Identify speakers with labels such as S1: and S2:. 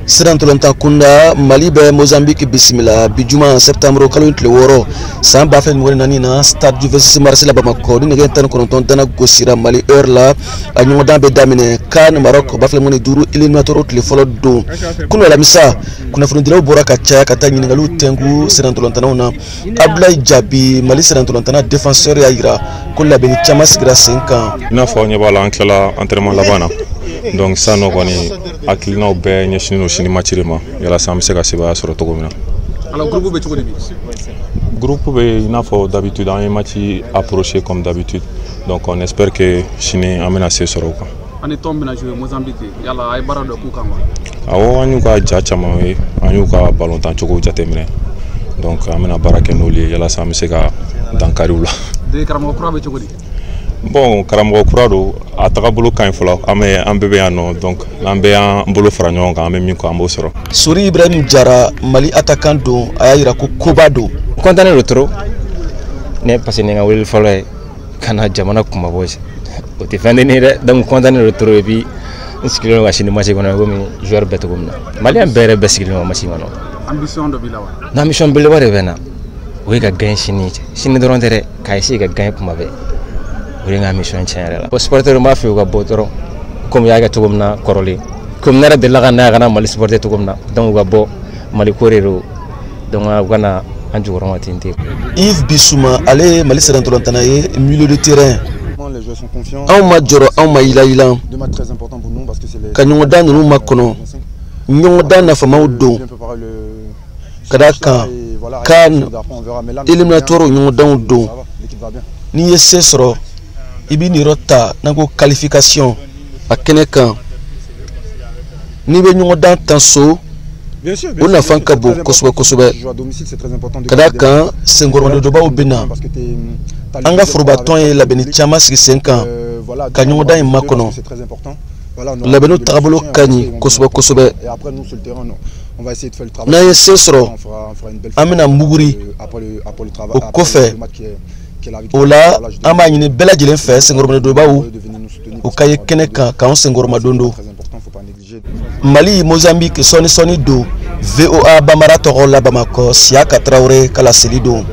S1: Sirantolanta kunda Mali be Mozambique bisimila bijuma septembre kalo tle woro san ba fen woni nani na stade du 26 mars la Bamako ni ngeen tan ko ton tan gosira Mali heure la anyo dambe damine kan Maroc ba fen woni duru éliminatoire tle folo do kuno la misa kuna funu dilaw boraka cha kata nyini ngalu tengu Sirantolanta na Abdoulaye Jabi Mali Sirantolanta défenseur ya ira kulla be chamas gra 5 ans
S2: na fo nya bala ankela entraînement labana donc ça no koni akilina be nyeshino shini machirima yala sam se ka seba soro to gomina.
S3: Alors groupe be choko debi
S2: groupe be ina fo d'habitude un match approché comme d'habitude donc on espère que shini amena se soro ko
S3: ani tombe na jouer Mozambique yala ay barado ku kama
S2: awo anyu ka jacha ma we anyu ka ballon tan choko jatemine donc amena barake no li yala sam se ka dankariula
S3: de karamo kura be choko debi.
S2: Bon, Karamgo Kurado, à Tagabolo Kainfola, un bébé à nous, donc l'ambé en bolo fragnon, quand même, mieux qu'un beau soro.
S1: Souri Ibrahim Jara, Mali attaquant do, Ayira Kobado.
S4: Content de retour, n'est pas signé à Will Follet, Kana Jamana Kumabois. Au défendre, donc content de retour, et puis, ce qu'il y a chez les matchs, on a eu joueur bête comme ça. Mali a béré basile au Massimano.
S3: Ambition de Bilawa.
S4: L'ambition de Bilawa est venue. Oui, il a gagné Chini. Chini de Rondere, Kaisi a gagné pour ma vie. Uringa mission channel la sporteur ma fi ga botoro comme yaga tugumna koroli comme nara de laga na gana Mali sporteur tugumna donc ga bo Mali korero donc gana anju goroma tinte
S1: Yves Bissouma allez Mali Sirantolanta milieu de terrain
S5: les joueurs sont confiants
S1: on ma joro on ma ila
S5: deux matchs très importants pour nous parce que c'est les
S1: kanyo dan nu makono nyo dan na fama udo kadaka kan éliminatoire nyo dan udo ni yesesro ibi ni rota nango qualification à Kenekan ni be nyongo dan tanso on a fan kabo kosobe kadaka sengoro do ba obina anga forbaton et la beni chama 5 ans kanyo dan makono la beno trabolo kani kosobe
S5: et après nous sur le terrain on va essayer de faire le travail
S1: na yesesro amena muguri
S5: après le travail
S1: au kofe ola amba nyine bela jelen fe sengorma do bawu o kaye keneka ka on sengorma dondo Mali Mozambique soni do VOA Bamara Torola Bamako Siaka Traoré kala Selido.